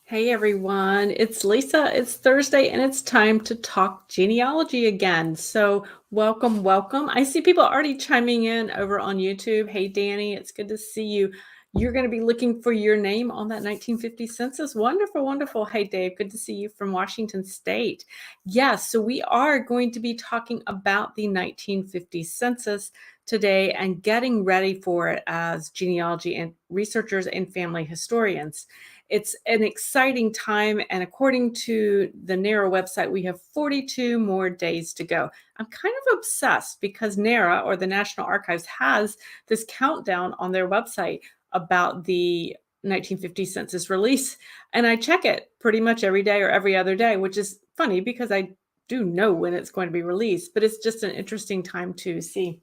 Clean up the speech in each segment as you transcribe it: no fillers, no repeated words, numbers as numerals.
Hey everyone, it's Lisa. It's Thursday and it's time to talk genealogy again. So, welcome, welcome. I see people already chiming in over on YouTube. Hey Danny, it's good to see you. You're going to be looking for your name on that 1950 census. Wonderful, wonderful. Hey Dave, good to see you from Washington State. Yes, so we are going to be talking about the 1950 census today and getting ready for it as genealogy and researchers and family historians. It's an exciting time, and according to the NARA website, we have 42 more days to go. I'm kind of obsessed because NARA, or the National Archives, has this countdown on their website about the 1950 census release, and I check it pretty much every day or every other day, which is funny because I do know when it's going to be released, but it's just an interesting time to see.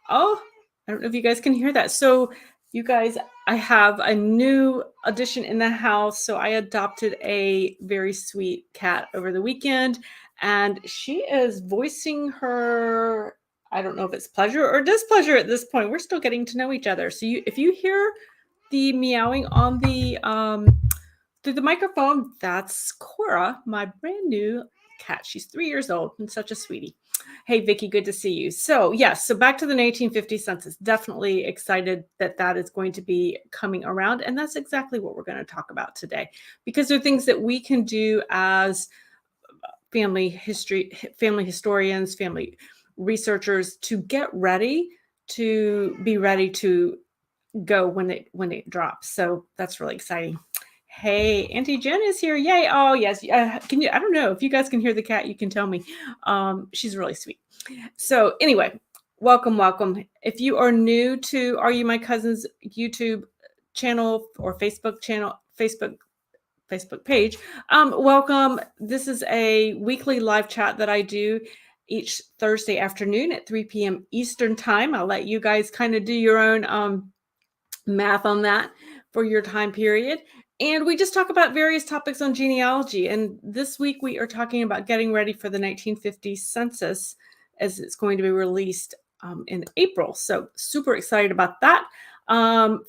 Oh, I don't know if you guys can hear that. So, you guys, I have a new addition in the house. So, I adopted a very sweet cat over the weekend, and she is voicing her, I don't know if it's pleasure or displeasure at this point. We're still getting to know each other. So, if you hear the meowing on the through the microphone, that's Cora, my brand new cat. She's 3 years old and such a sweetie. Hey, Vicky, good to see you. So, yes, so back to the 1950 census. Definitely excited that that is going to be coming around. And that's exactly what we're going to talk about today, because there are things that we can do as family historians, family researchers to get ready to be ready to go when it drops. So that's really exciting. Hey, Auntie Jen is here. Yay. Oh, yes. Can you? I don't know if you guys can hear the cat. You can tell me. She's really sweet. So, anyway, welcome, welcome. If you are new to Are You My Cousins YouTube channel or Facebook page, welcome. This is a weekly live chat that I do each Thursday afternoon at 3 p.m. Eastern Time. I'll let you guys kind of do your own math on that for your time period. And we just talk about various topics on genealogy. And this week we are talking about getting ready for the 1950 census as it's going to be released in April. So super excited about that.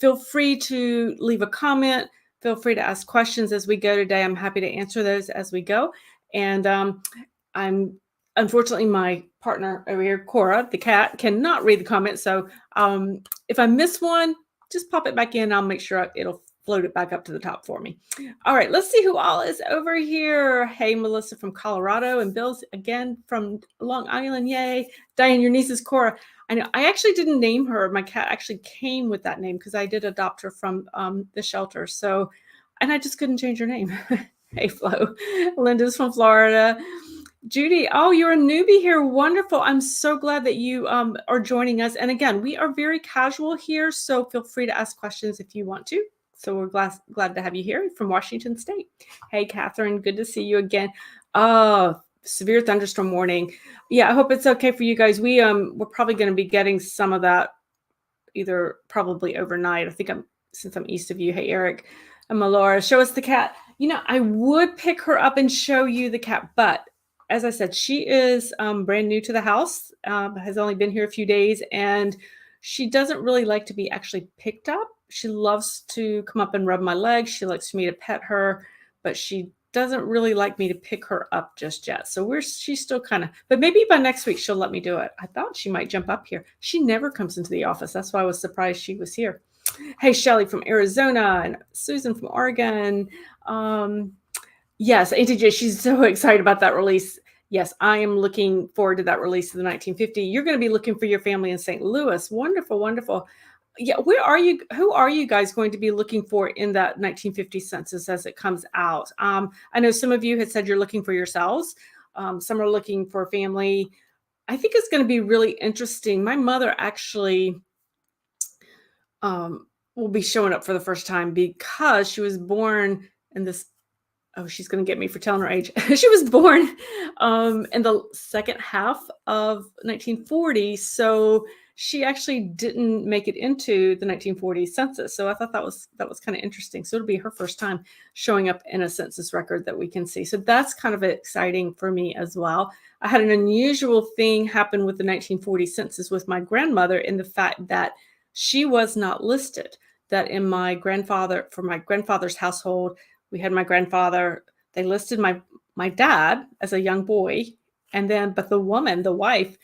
Feel free to leave a comment. Feel free to ask questions as we go today. I'm happy to answer those as we go. And I'm unfortunately, my partner over here, Cora, the cat, cannot read the comments. So if I miss one, just pop it back in. I'll make sure it'll float it back up to the top for me. All right, let's see who all is over here. Hey, Melissa from Colorado, and Bill's again from Long Island. Yay. Diane, your niece is Cora. I know I actually didn't name her. My cat actually came with that name because I did adopt her from the shelter. So, and I just couldn't change her name. Hey, Flo. Linda's from Florida. Judy, oh, you're a newbie here. Wonderful. I'm so glad that you are joining us. And again, we are very casual here, so feel free to ask questions if you want to. So we're glad to have you here from Washington State. Hey, Catherine, good to see you again. Oh, severe thunderstorm warning. Yeah, I hope it's okay for you guys. We're probably going to be getting some of that either probably overnight. I think since I'm east of you. Hey, Eric and Melora, show us the cat. You know, I would pick her up and show you the cat, but as I said, she is brand new to the house, has only been here a few days, and she doesn't really like to be actually picked up. She loves to come up and rub my legs. She likes me to pet her, but she doesn't really like me to pick her up just yet. So she's still kind of, but maybe by next week she'll let me do it. I thought she might jump up here. She never comes into the office. That's why I was surprised she was here. Hey, Shelly from Arizona and Susan from Oregon. Yes, ATJ, she's so excited about that release. Yes, I am looking forward to that release of the 1950. You're going to be looking for your family in St. Louis. Wonderful, wonderful. Yeah, where are you? Who are you guys going to be looking for in that 1950 census as it comes out? I know some of you had said you're looking for yourselves. Some are looking for family. I think it's going to be really interesting. My mother actually will be showing up for the first time because she was born in this. Oh, she's going to get me for telling her age. She was born in the second half of 1940. So she actually didn't make it into the 1940 census. So I thought that was kind of interesting. So it'll be her first time showing up in a census record that we can see. So that's kind of exciting for me as well. I had an unusual thing happen with the 1940 census with my grandmother in the fact that she was not listed. That for my grandfather's household, we had my grandfather. They listed my dad as a young boy, and then but the woman, the wife,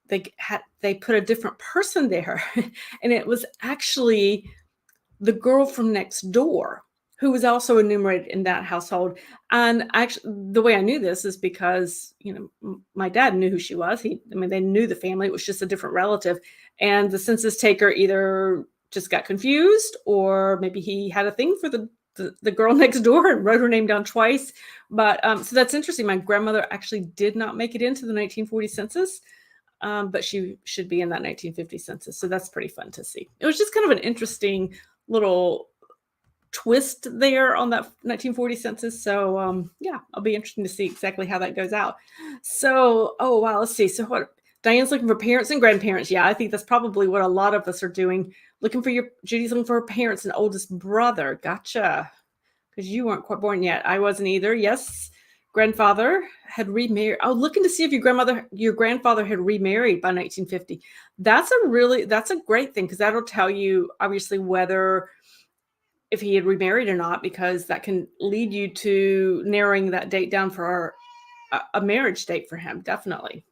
they put a different person there, and it was actually the girl from next door who was also enumerated in that household. And actually, the way I knew this is because, my dad knew who she was. I mean, they knew the family. It was just a different relative. And the census taker either just got confused or maybe he had a thing for the girl next door and wrote her name down twice. But so that's interesting. My grandmother actually did not make it into the 1940 census. But she should be in that 1950 census. So that's pretty fun to see. It was just kind of an interesting little twist there on that 1940 census. So yeah, I'll be interested to see exactly how that goes out. So, oh wow, let's see. So what Diane's looking for parents and grandparents. Yeah, I think that's probably what a lot of us are doing. Looking for Judy's looking for her parents and oldest brother. Gotcha. Because you weren't quite born yet. I wasn't either. Yes. Grandfather had remarried. Oh, looking to see if your grandfather had remarried by 1950. That's a great thing because that'll tell you obviously whether if he had remarried or not, because that can lead you to narrowing that date down for a marriage date for him. Definitely.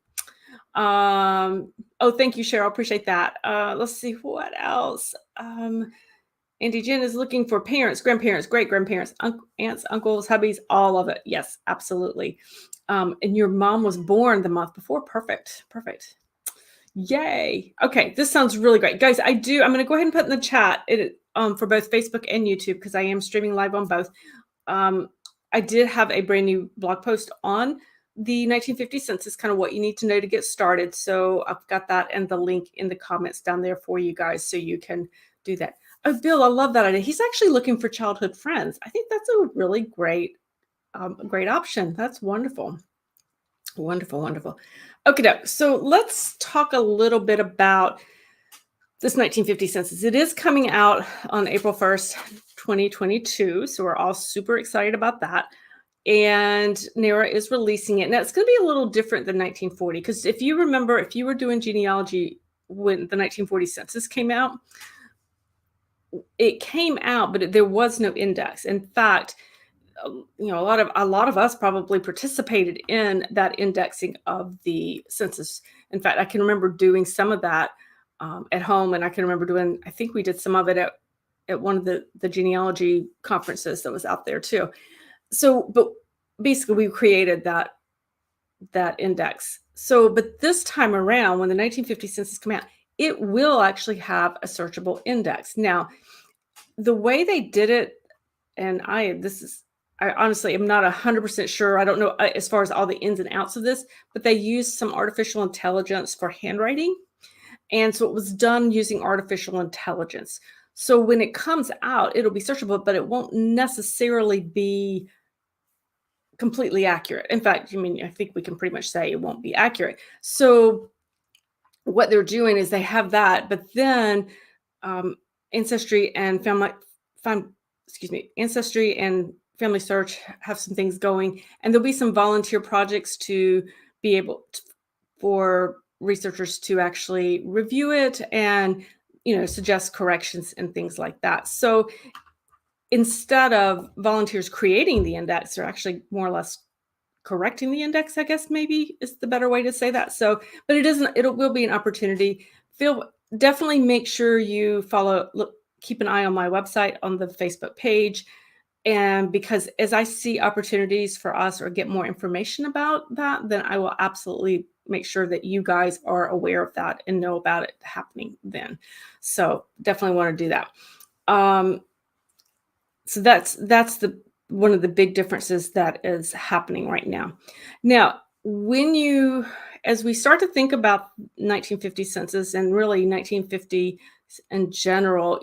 Oh, thank you, Cheryl. Appreciate that. Let's see what else. Andy Jen is looking for parents, grandparents, great grandparents, aunts, uncles, hubbies, all of it. Yes, absolutely. And your mom was born the month before. Perfect. Perfect. Yay. Okay, this sounds really great. Guys, I'm going to go ahead and put in the chat for both Facebook and YouTube because I am streaming live on both. I did have a brand new blog post on the 1950 census, kind of what you need to know to get started. So I've got that and the link in the comments down there for you guys so you can do that. Oh, Bill, I love that idea. He's actually looking for childhood friends. I think that's a really great option. That's wonderful. Wonderful, wonderful. Okay, so let's talk a little bit about this 1950 census. It is coming out on April 1st, 2022. So we're all super excited about that. And NARA is releasing it. Now it's going to be a little different than 1940 because if you remember, if you were doing genealogy when the 1940 census came out, it came out, but there was no index. In fact, a lot of us probably participated in that indexing of the census. In fact, I can remember doing some of that at home, and I can remember I think we did some of it at one of the genealogy conferences that was out there too. So, but basically we created that index. So, but this time around, when the 1950 census came out, it will actually have a searchable index. Now, the way they did it, and I honestly am not 100% sure. I don't know as far as all the ins and outs of this, but they used some artificial intelligence for handwriting. And so it was done using artificial intelligence. So when it comes out, it'll be searchable, but it won't necessarily be completely accurate. In fact, I think we can pretty much say it won't be accurate. So what they're doing is they have that, but then Ancestry and Family Search have some things going, and there'll be some volunteer projects to be able for researchers to actually review it and suggest corrections and things like that. So instead of volunteers creating the index, they're actually more or less correcting the index, I guess maybe is the better way to say that. So, but it will be an opportunity. Definitely make sure you keep an eye on my website, on the Facebook page. And because as I see opportunities for us or get more information about that, then I will absolutely make sure that you guys are aware of that and know about it happening then. So definitely want to do that. So that's one of the big differences that is happening right now. Now, as we start to think about 1950 census and really 1950 in general,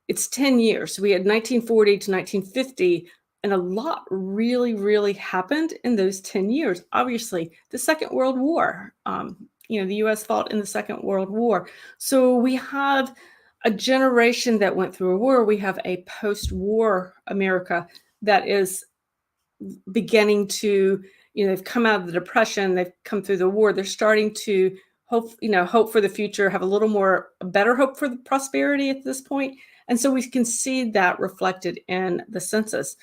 it's 10 years. So we had 1940 to 1950, and a lot really, really happened in those 10 years. Obviously, the Second World War, the U.S. fought in the Second World War. So we have a generation that went through a war. We have a post-war America that is beginning to, they've come out of the Depression, they've come through the war, they're starting to hope for the future, have a better hope for the prosperity at this point. And so we can see that reflected in the census.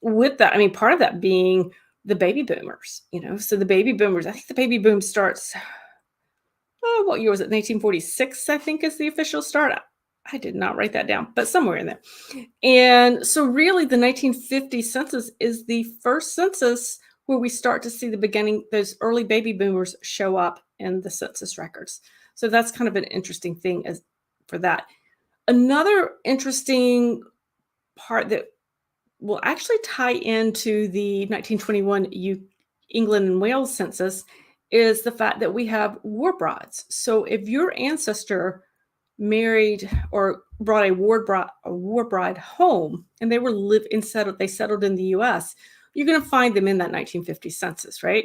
With that, I mean, part of that being the baby boomers, so the baby boomers, I think the baby boom starts, oh, what year was it? 1946, I think is the official start. I did not write that down, but somewhere in there. And so really the 1950 census is the first census where we start to see the beginning, those early baby boomers show up in the census records. So that's kind of an interesting thing as for that. Another interesting part that will actually tie into the 1921 England and Wales census is the fact that we have war brides. So if your ancestor married or brought a war bride home and they were they settled in the US, you're going to find them in that 1950 census, right?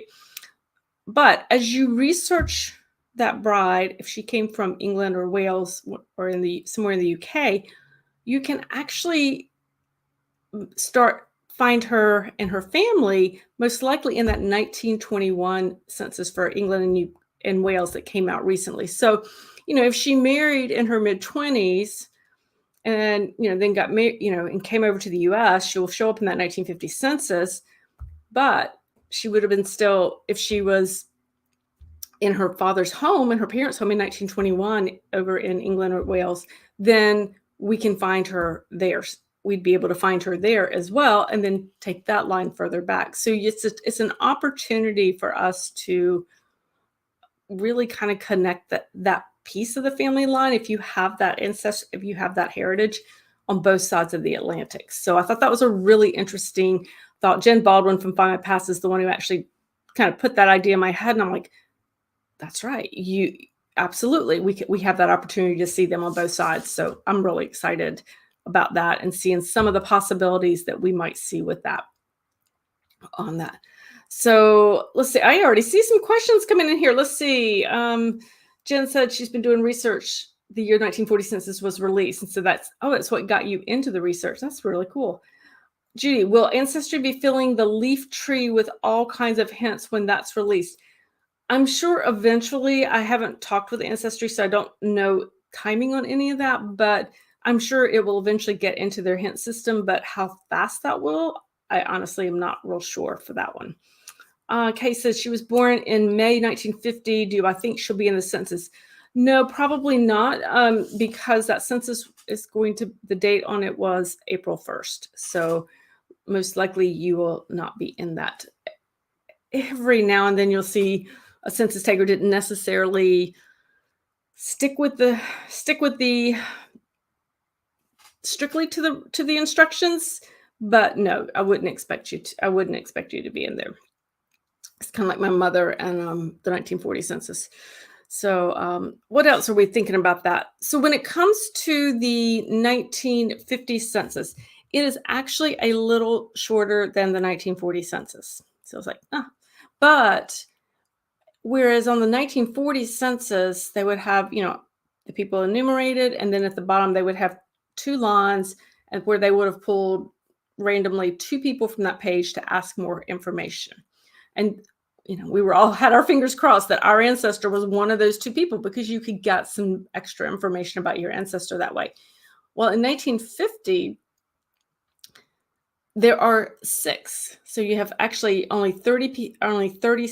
But as you research that bride, if she came from England or Wales or somewhere in the UK, you can actually find her and her family most likely in that 1921 census for England and Wales that came out recently. So, if she married in her mid 20s and then got married, and came over to the US, she'll show up in that 1950 census, but she would have been still, if she was in her father's home and her parents' home in 1921 over in England or Wales, then we can find her there. We'd be able to find her there as well, and then take that line further back. So it's an opportunity for us to really kind of connect that piece of the family line if you have that ancestor, if you have that heritage on both sides of the Atlantic. So I thought that was a really interesting thought. Jen Baldwin from Find My Past is the one who actually kind of put that idea in my head, and I'm like, that's right. You absolutely, we have that opportunity to see them on both sides. So I'm really excited about that and seeing some of the possibilities that we might see with that on that. So let's see. I already see some questions coming in here. Let's see. Jen said she's been doing research. The year 1940 census was released, and so that's what got you into the research. That's really cool. Judy, will Ancestry be filling the leaf tree with all kinds of hints when that's released? I'm sure eventually. I haven't talked with Ancestry, so I don't know timing on any of that, but I'm sure it will eventually get into their hint system, but how fast that will, I honestly am not real sure for that one. Kay says she was born in May 1950. Do I think she'll be in the census? No, probably not, because that census is the date on it was April 1st. So most likely you will not be in that. Every now and then you'll see a census taker didn't necessarily stick with the strictly to the instructions, but no, I wouldn't expect you to be in there. It's kind of like my mother and the 1940 census. So what else are we thinking about that? So when it comes to the 1950 census, it is actually a little shorter than the 1940 census. So I was like, but whereas on the 1940 census, they would have, the people enumerated, and then at the bottom they would have two lines and where they would have pulled randomly two people from that page to ask more information. And we were all had our fingers crossed that our ancestor was one of those two people, because you could get some extra information about your ancestor that way. Well, in 1950, there are 6. So you have actually only 30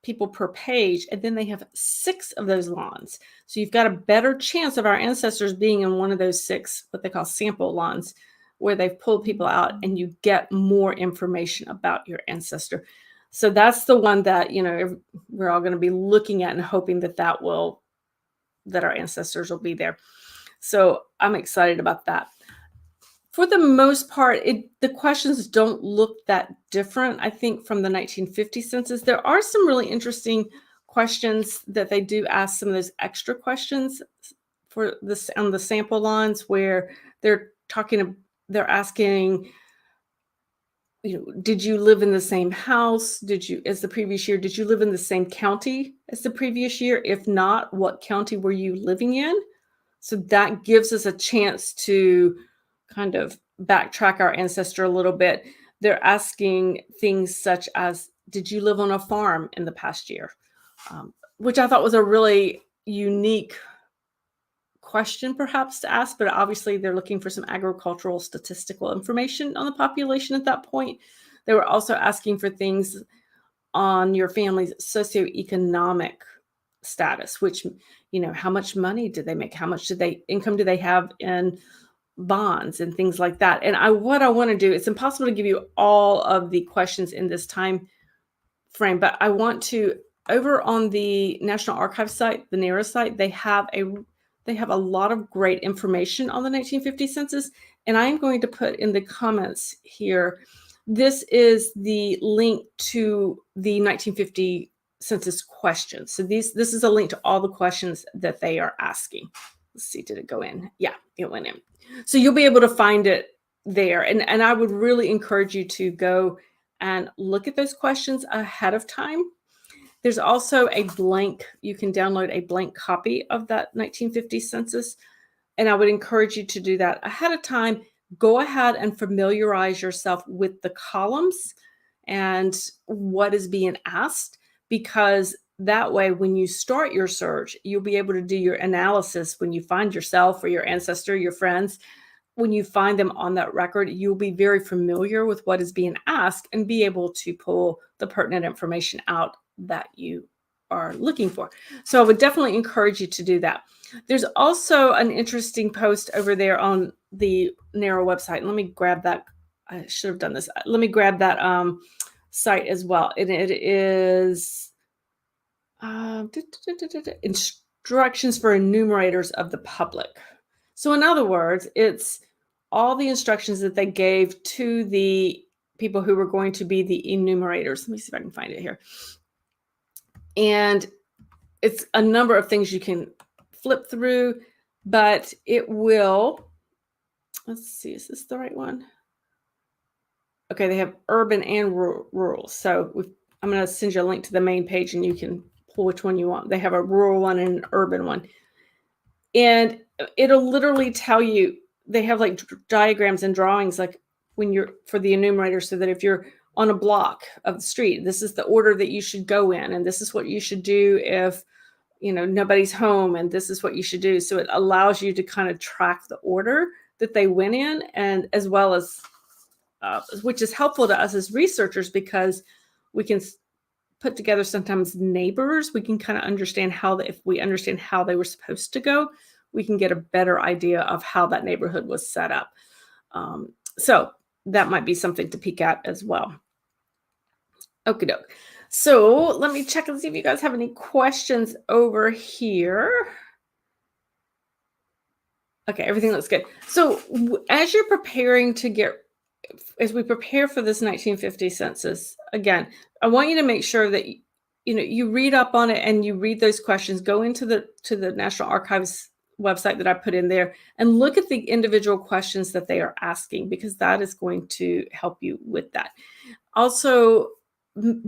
people per page, and then they have 6 of those lines. So you've got a better chance of our ancestors being in one of those 6, what they call sample lines, where they've pulled people out and you get more information about your ancestor. So that's the one that, we're all going to be looking at and hoping that our ancestors will be there. So I'm excited about that. For the most part, the questions don't look that different, I think, from the 1950 census. There are some really interesting questions that they do ask, some of those extra questions for this on the sample lines, where they're asking, did you live in the same house? As the previous year? Did you live in the same county as the previous year? If not, what county were you living in? So that gives us a chance to kind of backtrack our ancestor a little bit. They're asking things such as, did you live on a farm in the past year? Which I thought was a really unique question perhaps to ask, but obviously they're looking for some agricultural statistical information on the population at that point. They were also asking for things on your family's socioeconomic status, which, how much money did they make? How much income do they have in bonds and things like that? And what I want to do, it's impossible to give you all of the questions in this time frame, but I want to, over on the National Archives site, the NARA site, they have a lot of great information on the 1950 census, and I'm going to put in the comments here. This is the link to the 1950 census questions. So this is a link to all the questions that they are asking. Let's see, did it go in? Yeah, it went in. So you'll be able to find it there. And I would really encourage you to go and look at those questions ahead of time. There's also a blank, you can download a blank copy of that 1950 census. And I would encourage you to do that ahead of time. Go ahead and familiarize yourself with the columns and what is being asked, because that way, when you start your search, you'll be able to do your analysis when you find yourself or your ancestor, your friends. When you find them on that record, you'll be very familiar with what is being asked and be able to pull the pertinent information out that you are looking for. So I would definitely encourage you to do that. There's also an interesting post over there on the NARA website. Let me grab that. I should have done this. Let me grab that site as well. And it is instructions for enumerators of the public. So in other words, it's all the instructions that they gave to the people who were going to be the enumerators. Let me see if I can find it here. And it's a number of things you can flip through, but it will, let's see, is this the right one? Okay, they have urban and rural. So I'm going to send you a link to the main page and you can pull which one you want. They have a rural one and an urban one. And it'll literally tell you, they have like diagrams and drawings, like when you're for the enumerator, so that if you're on a block of the street, this is the order that you should go in, and this is what you should do if nobody's home, and this is what you should do. So it allows you to kind of track the order that they went in, and as well as which is helpful to us as researchers, because we can put together sometimes neighbors. We can kind of understand if we understand how they were supposed to go, we can get a better idea of how that neighborhood was set up. So that might be something to peek at as well. Okie doke. So let me check and see if you guys have any questions over here. Okay, everything looks good. So as you're preparing as we prepare for this 1950 census, again, I want you to make sure that you read up on it and you read those questions. Go into the National Archives website that I put in there and look at the individual questions that they are asking, because that is going to help you with that. Also,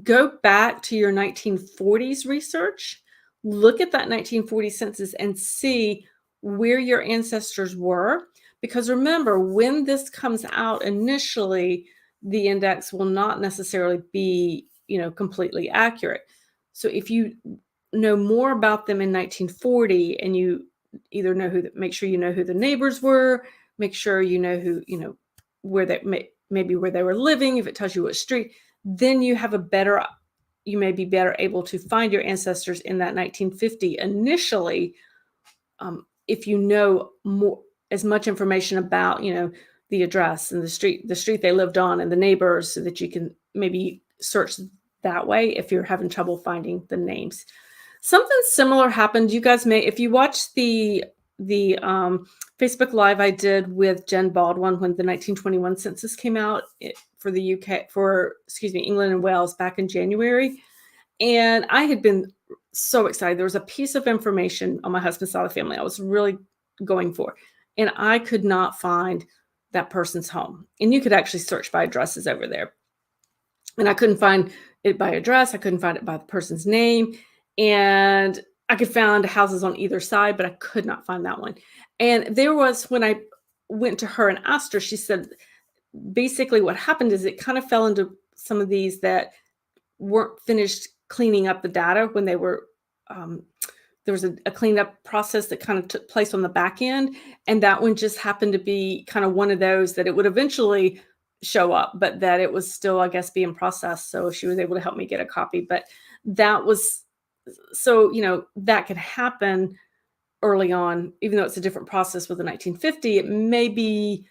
go back to your 1940s research. Look at that 1940 census and see where your ancestors were. Because remember, when this comes out initially, the index will not necessarily be, completely accurate. So if you know more about them in 1940 and you either make sure you know who the neighbors were, make sure you know who, where they maybe where they were living, if it tells you what street, then you may be better able to find your ancestors in that 1950 initially, if you know as much information about, the address and the street they lived on and the neighbors, so that you can maybe search that way if you're having trouble finding the names. Something similar happened. You guys may, if you watch the Facebook Live I did with Jen Baldwin when the 1921 census came out for the UK, England and Wales back in January. And I had been so excited. There was a piece of information on my husband's side of the family I was really going for, and I could not find that person's home. And you could actually search by addresses over there. And I couldn't find it by address. I couldn't find it by the person's name. And I could find houses on either side, but I could not find that one. And there was, when I went to her and asked her, she said, basically what happened is it kind of fell into some of these that weren't finished cleaning up the data when they were there was a cleanup process that kind of took place on the back end, and that one just happened to be kind of one of those that it would eventually show up, but that it was still, I guess, being processed. So she was able to help me get a copy. But that was so, that could happen early on, even though it's a different process with the 1950. It may be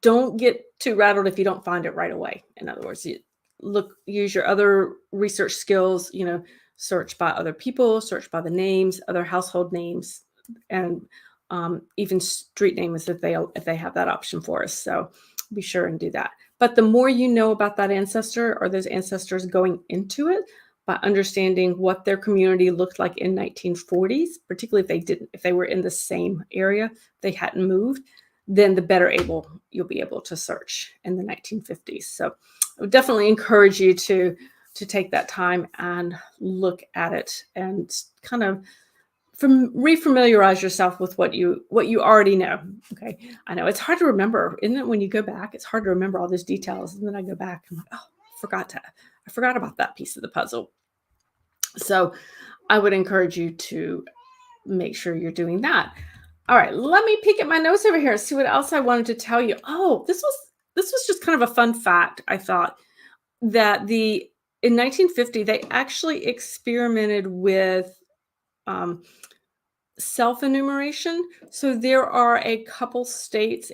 don't get too rattled if you don't find it right away. In other words, use your other research skills, search by other people, search by the names, other household names, and even street names if they have that option for us. So be sure and do that. But the more you know about that ancestor or those ancestors going into it, by understanding what their community looked like in 1940s, particularly if they were in the same area, they hadn't moved, then the better you'll be able to search in the 1950s. So I would definitely encourage you to take that time and look at it and kind of refamiliarize yourself with what you already know. Okay. I know it's hard to remember, isn't it? When you go back, it's hard to remember all those details. And then I go back and I'm like, oh, I forgot about that piece of the puzzle. So I would encourage you to make sure you're doing that. All right, let me peek at my notes over here, see what else I wanted to tell you. Oh, this was just kind of a fun fact. I thought that in 1950, they actually experimented with self-enumeration. So there are a couple states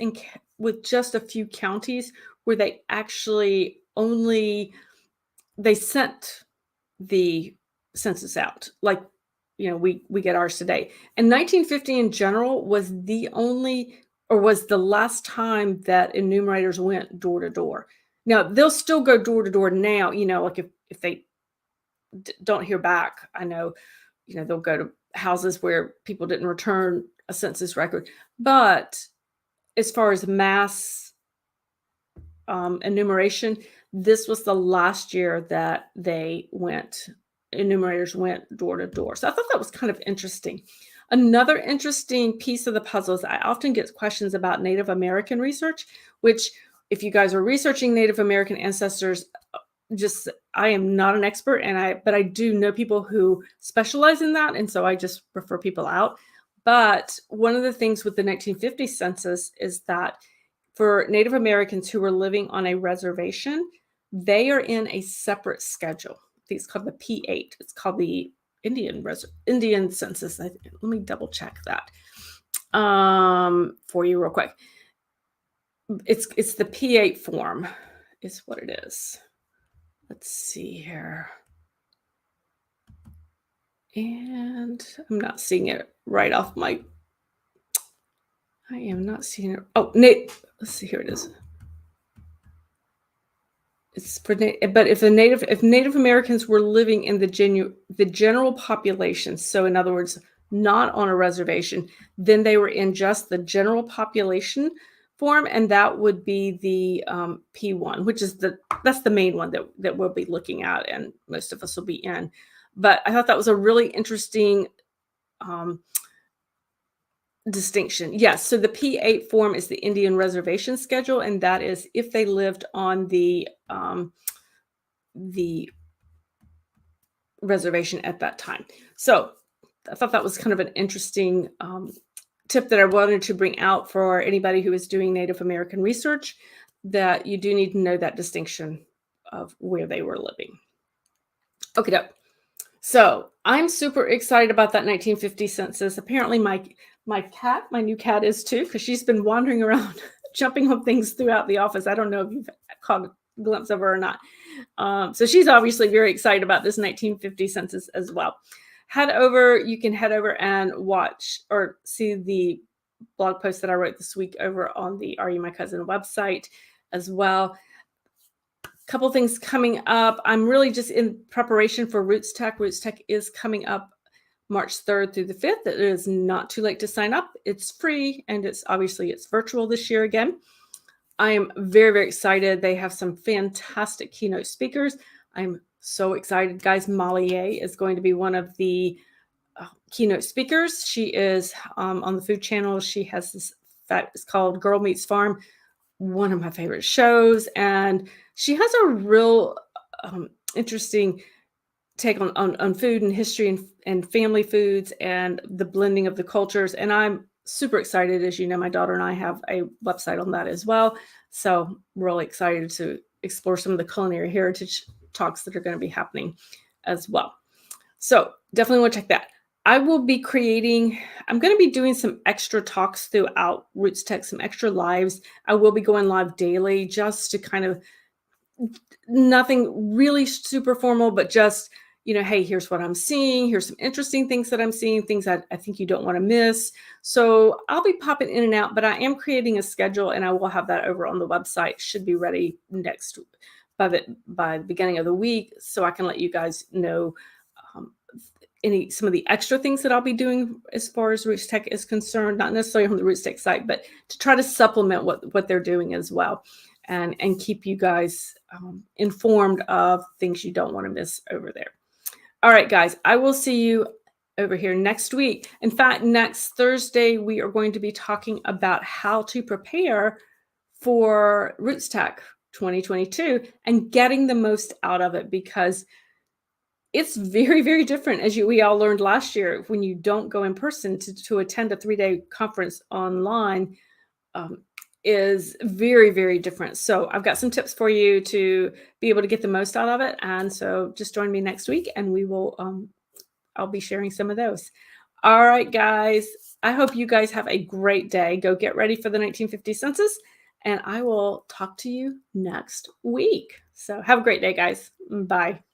with just a few counties where they actually they sent the census out. Like, we get ours today. And 1950 in general was the last time that enumerators went door to door. Now, they'll still go door to door now, like if they don't hear back, I know, they'll go to houses where people didn't return a census record. But as far as mass enumeration, this was the last year that enumerators went door to door. So I thought that was kind of interesting. Another interesting piece of the puzzle is I often get questions about Native American research, which if you guys are researching Native American ancestors, I am not an expert, but I do know people who specialize in that, and so I just refer people out. But one of the things with the 1950 census is that for Native Americans who were living on a reservation, they are in a separate schedule. I think it's called the P8. It's called the Indian census. Let me double check that for you real quick. It's the P8 form is what it is. Let's see here. And I'm not seeing it right off I am not seeing it. Oh, let's see, here it is. It's for but if Native Americans were living in the general population, so in other words, not on a reservation, then they were in just the general population form, and that would be the P1, which is that's the main one that we'll be looking at, and most of us will be in. But I thought that was a really interesting distinction. Yes, so the P8 form is the Indian reservation schedule, and that is if they lived on the reservation at that time. So I thought that was kind of an interesting tip that I wanted to bring out for anybody who is doing Native American research, that you do need to know that distinction of where they were living. Okay, so I'm super excited about that 1950 census. Apparently my new cat is too, because she's been wandering around, jumping on things throughout the office. I don't know if you've caught a glimpse of her or not. So she's obviously very excited about this 1950 census as well. You can head over and watch or see the blog post that I wrote this week over on the Are You My Cousin website as well. Couple things coming up. I'm really just in preparation for Roots Tech. Roots Tech is coming up March 3rd through the 5th. It is not too late to sign up. It's free, and it's virtual this year again. I am very, very excited. They have some fantastic keynote speakers. I'm so excited, guys. Molly Ye is going to be one of the keynote speakers. She is on the Food Channel. She has this it's called Girl Meets Farm, one of my favorite shows, and she has a real interesting take on food and history and family foods and the blending of the cultures. And I'm super excited. As you know, my daughter and I have a website on that as well. So really excited to explore some of the culinary heritage talks that are going to be happening as well. So definitely want to check that. I'm going to be doing some extra talks throughout Roots Tech, some extra lives. I will be going live daily just to kind of, nothing really super formal, but just, hey, here's what I'm seeing. Here's some interesting things that I'm seeing, things that I think you don't want to miss. So I'll be popping in and out, but I am creating a schedule and I will have that over on the website. Should be ready next by the beginning of the week. So I can let you guys know um, some of the extra things that I'll be doing as far as Roots Tech is concerned, not necessarily on the Roots Tech site, but to try to supplement what they're doing as well, and keep you guys informed of things you don't want to miss over there. All right, guys, I will see you over here next week. In fact, next Thursday, we are going to be talking about how to prepare for Roots Tech 2022 and getting the most out of it, because it's very, very different, as we all learned last year, when you don't go in person to attend a 3-day conference online, is very, very different. So I've got some tips for you to be able to get the most out of it. And so just join me next week and we will, I'll be sharing some of those. All right, guys, I hope you guys have a great day. Go get ready for the 1950 census, and I will talk to you next week. So have a great day, guys. Bye.